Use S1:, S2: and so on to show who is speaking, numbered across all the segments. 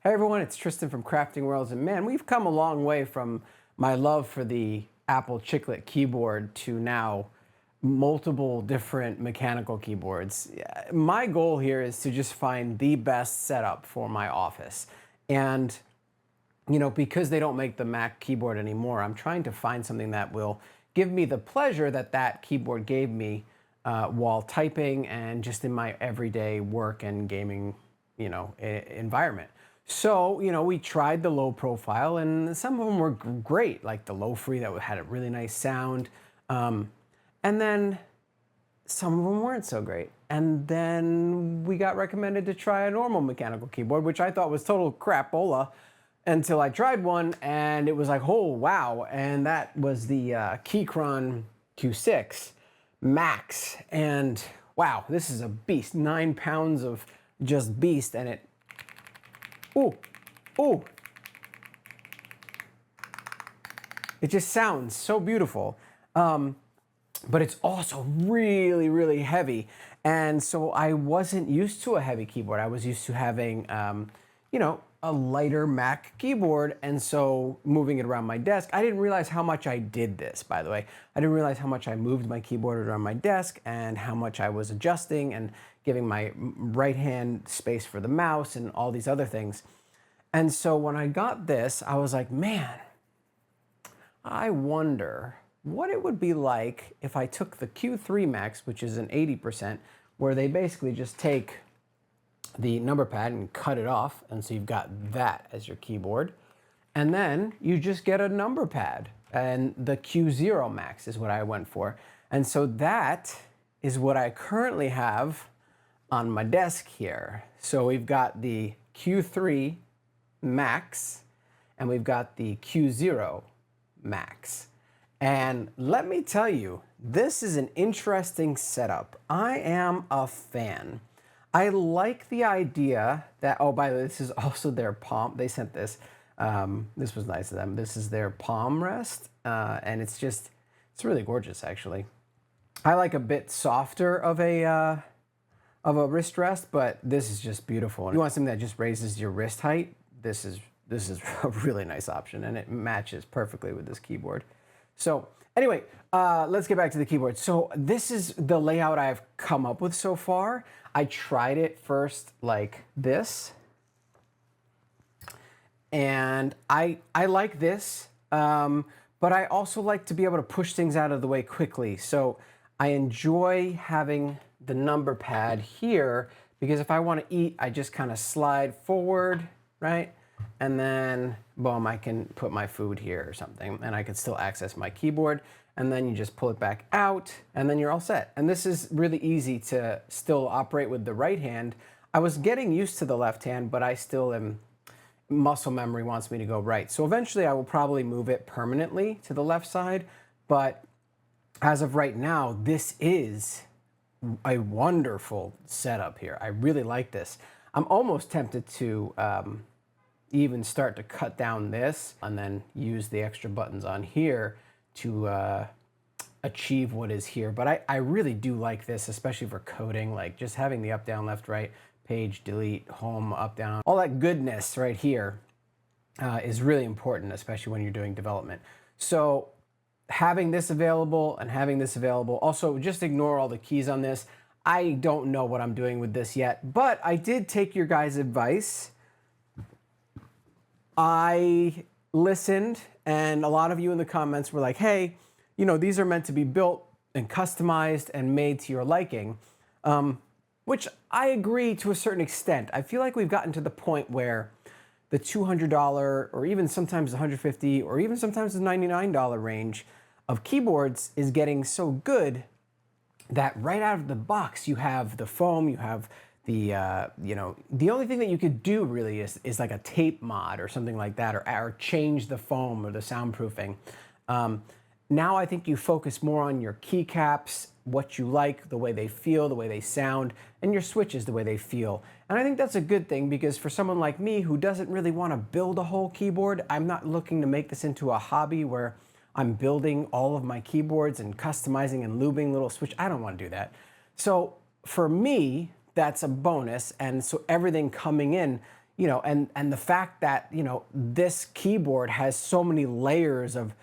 S1: Hey everyone, it's Tristan from Crafting Worlds, and man, we've come a long way from my love for the Apple Chiclet keyboard to now multiple different mechanical keyboards. My goal here is to just find the best setup for my office. And because they don't make the Mac keyboard anymore, I'm trying to find something that will give me the pleasure that that keyboard gave me while typing and just in my everyday work and gaming, environment. So, we tried the low profile and some of them were great, like the Lofree that had a really nice sound. And then some of them weren't so great. And then we got recommended to try a normal mechanical keyboard, which I thought was total crapola until I tried one and it was like, oh, wow. And that was the Keychron Q6 Max. And wow, this is a beast, 9 pounds of just beast. And it, ooh. It just sounds so beautiful. But it's also really, really heavy. And so I wasn't used to a heavy keyboard. I was used to having, a lighter Mac keyboard. And so moving it around my desk, I didn't realize how much I did this, by the way. I didn't realize how much I moved my keyboard around my desk and how much I was adjusting and giving my right hand space for the mouse and all these other things. And so when I got this, I was like, man, I wonder what it would be like if I took the Q3 Max, which is an 80%, where they basically just take the number pad and cut it off. And so you've got that as your keyboard. And then you just get a number pad. And the Q0 Max is what I went for. And so that is what I currently have on my desk here. So we've got the Q3 Max and we've got the Q0 Max. And let me tell you, this is an interesting setup. I am a fan. I like the idea that, oh, by the way, this is also their palm. They sent this. This was nice of them. This is their palm rest. And it's really gorgeous, actually. I like a bit softer of a wrist rest, but this is just beautiful. And you want something that just raises your wrist height? This is a really nice option, and it matches perfectly with this keyboard. So anyway, let's get back to the keyboard. So this is the layout I've come up with so far. I tried it first like this, and I like this, but I also like to be able to push things out of the way quickly. So I enjoy having the number pad here because if I want to eat, I just kind of slide forward, right? And then, boom, I can put my food here or something, and I can still access my keyboard. And then you just pull it back out, and then you're all set. And this is really easy to still operate with the right hand. I was getting used to the left hand, but I still am, muscle memory wants me to go right. So eventually I will probably move it permanently to the left side. But as of right now, this is a wonderful setup here. I really like this. I'm almost tempted to even start to cut down this and then use the extra buttons on here to achieve what is here. But I really do like this, especially for coding, like just having the up, down, left, right, page, delete, home, up, down, all that goodness right here is really important, especially when you're doing development. So having this available and having this available, also just ignore all the keys on this. I don't know what I'm doing with this yet, but I did take your guys' advice. I listened, and a lot of you in the comments were like, hey, these are meant to be built and customized and made to your liking, which I agree to a certain extent. I feel like we've gotten to the point where the $200 or even sometimes the $150 or even sometimes the $99 range of keyboards is getting so good that right out of the box, you have the foam, you have the, the only thing that you could do really is like a tape mod or something like that, or change the foam or the soundproofing. Now I think you focus more on your keycaps, what you like, the way they feel, the way they sound, and your switches, the way they feel. And I think that's a good thing because for someone like me who doesn't really want to build a whole keyboard, I'm not looking to make this into a hobby where I'm building all of my keyboards and customizing and lubing little switch. I don't want to do that. So for me, that's a bonus. And so everything coming in, you know, and the fact that, you know, this keyboard has so many layers of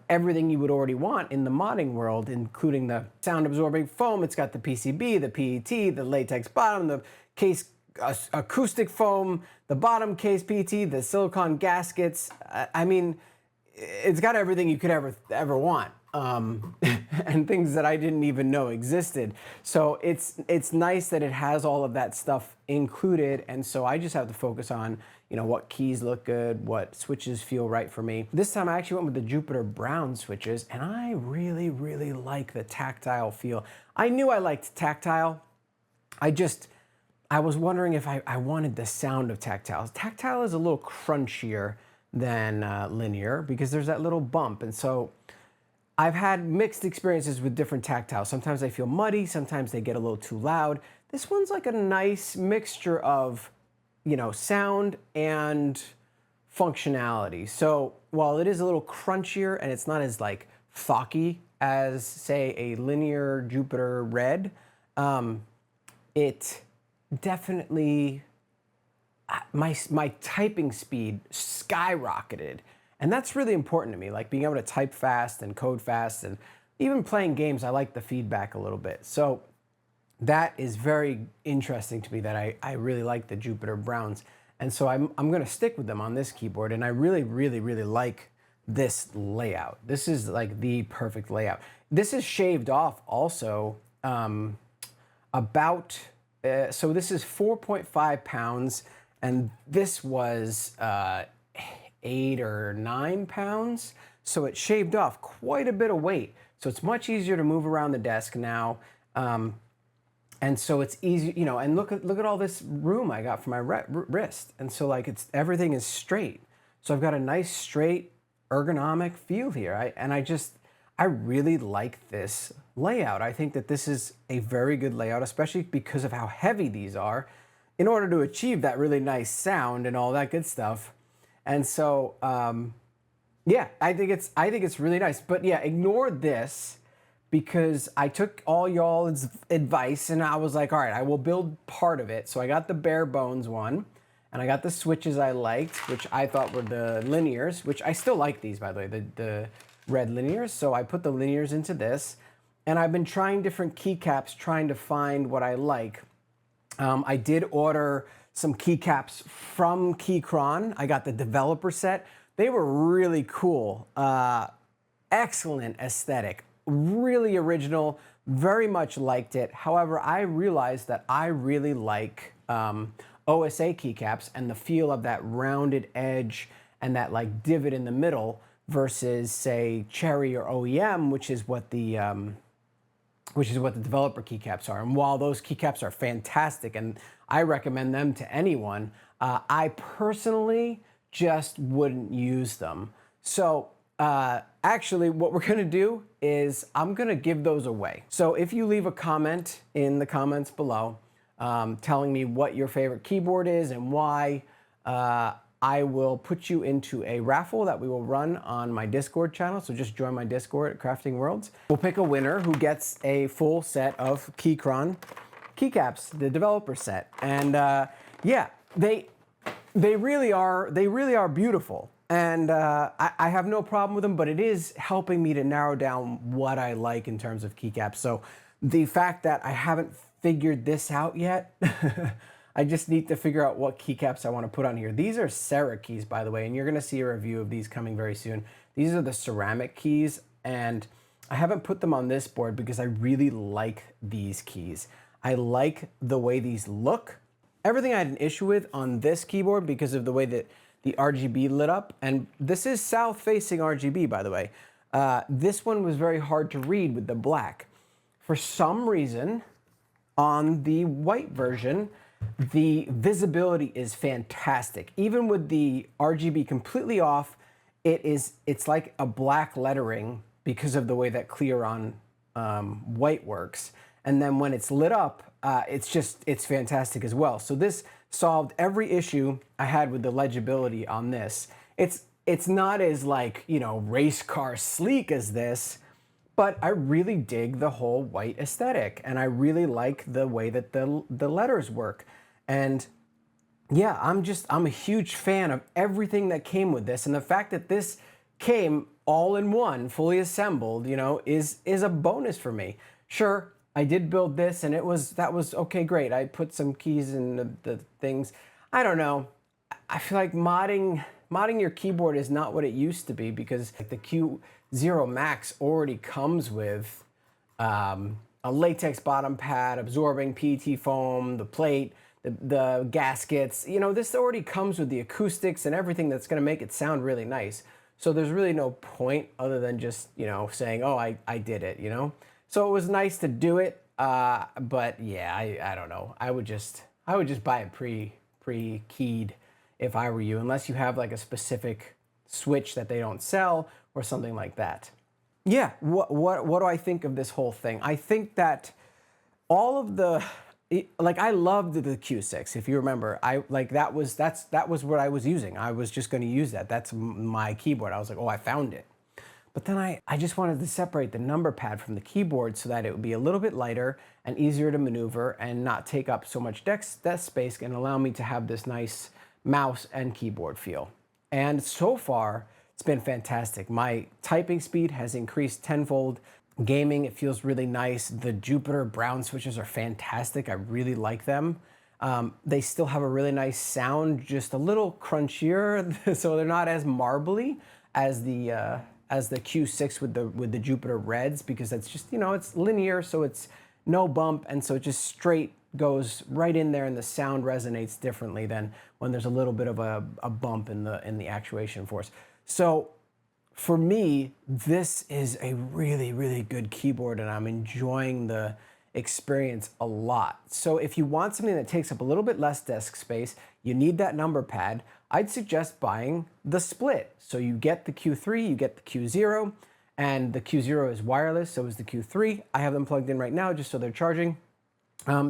S1: everything you would already want in the modding world, including the sound absorbing foam. It's got the PCB, the PET, the latex bottom, the case acoustic foam, the bottom case PET, the silicone gaskets. I mean, it's got everything you could ever want, and things that I didn't even know existed. So it's nice that it has all of that stuff included, and so I just have to focus on, you know, what keys look good, what switches feel right for me. This time I actually went with the Jupiter brown switches, and I really, really like the tactile feel. I knew I liked tactile. I was wondering if I wanted the sound of tactile. Tactile is a little crunchier than linear because there's that little bump. And so I've had mixed experiences with different tactiles. Sometimes they feel muddy, sometimes they get a little too loud. This one's like a nice mixture of, you know, sound and functionality. So while it is a little crunchier and it's not as like thocky as, say, a linear Jupiter Red, it definitely, my typing speed skyrocketed. And that's really important to me, like being able to type fast and code fast, and even playing games, I like the feedback a little bit. So that is very interesting to me, that I really like the Jupiter Browns. And so I'm gonna stick with them on this keyboard, and I really, really, really like this layout. This is like the perfect layout. This is shaved off also about, so this is 4.5 pounds, and this was 8 or 9 pounds. So it shaved off quite a bit of weight. So it's much easier to move around the desk now. And so it's easy, you know, and look at all this room I got for my wrist. And so like everything is straight. So I've got a nice straight ergonomic feel here. I really like this layout. I think that this is a very good layout, especially because of how heavy these are, in order to achieve that really nice sound and all that good stuff. And so, yeah, I think it's really nice. But yeah, ignore this, because I took all y'all's advice and I was like, all right, I will build part of it. So I got the Barebones one, and I got the switches I liked, which I thought were the linears, which I still like these, by the way, the red linears. So I put the linears into this, and I've been trying different keycaps, trying to find what I like. I did order some keycaps from Keychron. I got the developer set. They were really cool. Excellent aesthetic, really original, very much liked it. However, I realized that I really like OSA keycaps and the feel of that rounded edge and that like divot in the middle versus, say, Cherry or OEM, which is what the developer keycaps are. And while those keycaps are fantastic and I recommend them to anyone, I personally just wouldn't use them. So actually what we're gonna do is I'm gonna give those away. So if you leave a comment in the comments below telling me what your favorite keyboard is and why, I will put you into a raffle that we will run on my Discord channel. So just join my Discord at Crafting Worlds. We'll pick a winner who gets a full set of Keychron Keycaps, the developer set. And yeah, they really are beautiful. And I have no problem with them, but it is helping me to narrow down what I like in terms of keycaps. So the fact that I haven't figured this out yet, I just need to figure out what keycaps I want to put on here. These are Serra keys, by the way, and you're going to see a review of these coming very soon. These are the ceramic keys, and I haven't put them on this board because I really like these keys. I like the way these look. Everything I had an issue with on this keyboard because of the way that the RGB lit up, and this is south-facing RGB, by the way. This one was very hard to read with the black. For some reason, on the white version, the visibility is fantastic. Even with the RGB completely off, it's like a black lettering because of the way that clear on white works. And then when it's lit up, it's fantastic as well. So this solved every issue I had with the legibility on this. It's not as like, you know, race car sleek as this, but I really dig the whole white aesthetic, and I really like the way that the letters work. And yeah, I'm a huge fan of everything that came with this, and the fact that this came all in one, fully assembled, you know, is a bonus for me. Sure, I did build this, and that was okay, great. I put some keys in the things. I don't know. I feel like modding your keyboard is not what it used to be, because like the Q0 Max already comes with a latex bottom pad, absorbing PET foam, the plate, the gaskets. You know, this already comes with the acoustics and everything that's going to make it sound really nice. So there's really no point other than just, you know, saying, oh, I did it, you know? So it was nice to do it, but yeah, I don't know. I would just buy it pre-keyed if I were you, unless you have like a specific switch that they don't sell or something like that. Yeah, what do I think of this whole thing? I think that all of the, like, I loved the Q6. If you remember, that was what I was using. I was just going to use that. That's my keyboard. I was like, oh, I found it. But then I just wanted to separate the number pad from the keyboard so that it would be a little bit lighter and easier to maneuver and not take up so much desk space, and allow me to have this nice mouse and keyboard feel. And so far, it's been fantastic. My typing speed has increased tenfold. Gaming, it feels really nice. The Jupiter brown switches are fantastic. I really like them. They still have a really nice sound, just a little crunchier, so they're not as marbly as the Q6 with the Jupiter reds, because that's just, you know, it's linear, so it's no bump, and so it just straight goes right in there, and the sound resonates differently than when there's a little bit of a bump in the actuation force. So for me, this is a really, really good keyboard, and I'm enjoying the experience a lot. So if you want something that takes up a little bit less desk space, you need that number pad, I'd suggest buying the split. So you get the Q3, you get the Q0, and the Q0 is wireless, so is the Q3. I have them plugged in right now just so they're charging.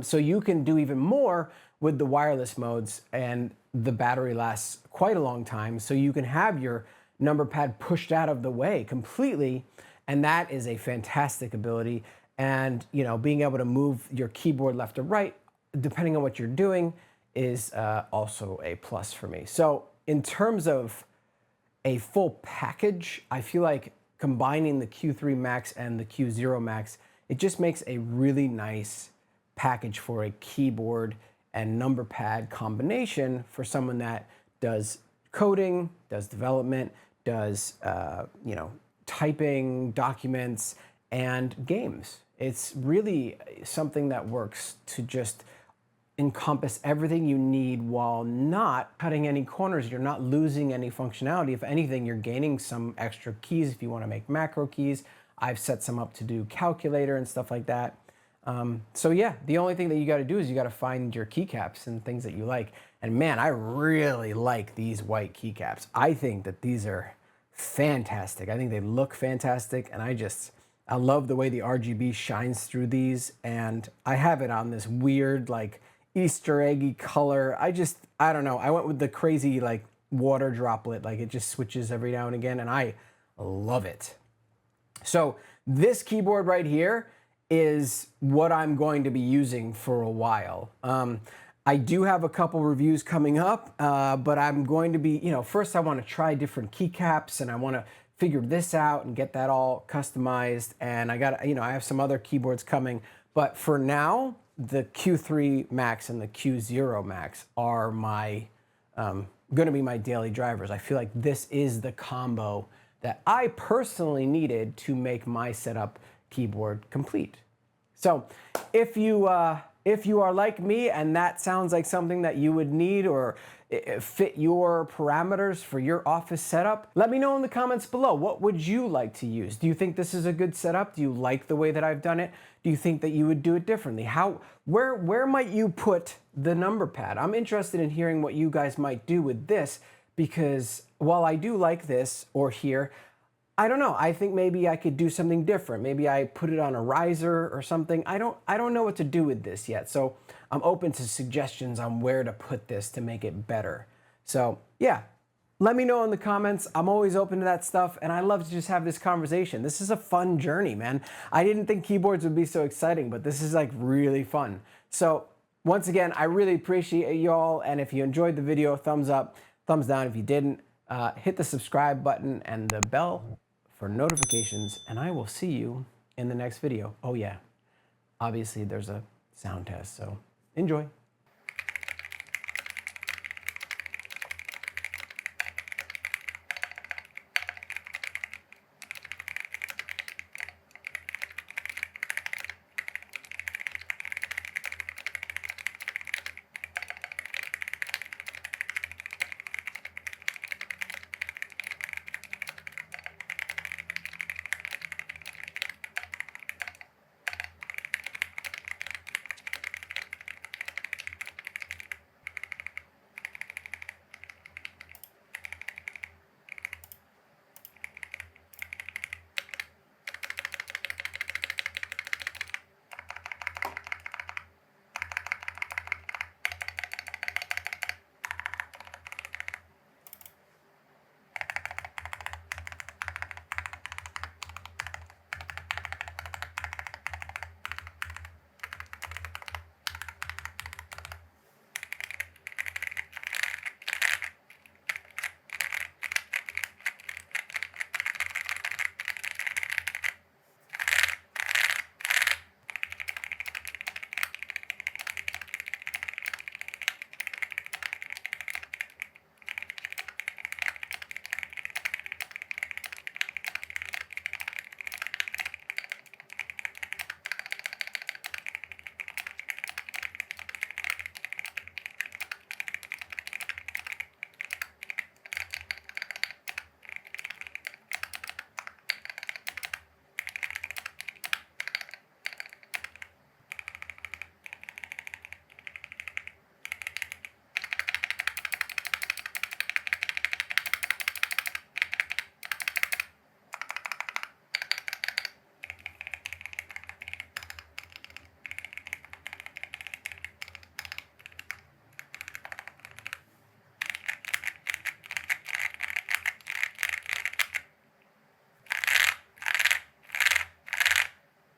S1: So you can do even more with the wireless modes, and the battery lasts quite a long time, so you can have your number pad pushed out of the way completely, and that is a fantastic ability. And, you know, being able to move your keyboard left or right, depending on what you're doing, is also a plus for me. So in terms of a full package, I feel like combining the Q3 Max and the Q0 Max, it just makes a really nice package for a keyboard and number pad combination for someone that does coding, does development, does you know, typing, documents, and games. It's really something that works to just encompass everything you need while not cutting any corners. You're not losing any functionality. If anything, you're gaining some extra keys if you want to make macro keys. I've set some up to do calculator and stuff like that. So yeah, the only thing that you got to do is you got to find your keycaps and things that you like. And man, I really like these white keycaps. I think that these are fantastic. I think they look fantastic, and I love the way the RGB shines through these, and I have it on this weird like Easter eggy color. I don't know. I went with the crazy like water droplet, like it just switches every now and again, and I love it. So this keyboard right here is what I'm going to be using for a while. I do have a couple reviews coming up, but I'm going to be, you know, first I want to try different keycaps, and I want to figure this out and get that all customized. And I got, you know, I have some other keyboards coming, but for now, the Q3 Max and the Q0 Max are my, going to be my daily drivers. I feel like this is the combo that I personally needed to make my setup keyboard complete. So if you are like me and that sounds like something that you would need or fit your parameters for your office setup, let me know in the comments below. What would you like to use? Do you think this is a good setup? Do you like the way that I've done it? Do you think that you would do it differently? Where might you put the number pad? I'm interested in hearing what you guys might do with this, because while I do like this or here, I don't know. I think maybe I could do something different. Maybe I put it on a riser or something. I don't know what to do with this yet. So I'm open to suggestions on where to put this to make it better. So yeah, let me know in the comments. I'm always open to that stuff, and I love to just have this conversation. This is a fun journey, man. I didn't think keyboards would be so exciting, but this is like really fun. So Once again, I really appreciate y'all, and if you enjoyed the video, thumbs up, thumbs down if you didn't. Hit the subscribe button and the bell for notifications, and I will see you in the next video. Oh yeah, obviously there's a sound test, so enjoy.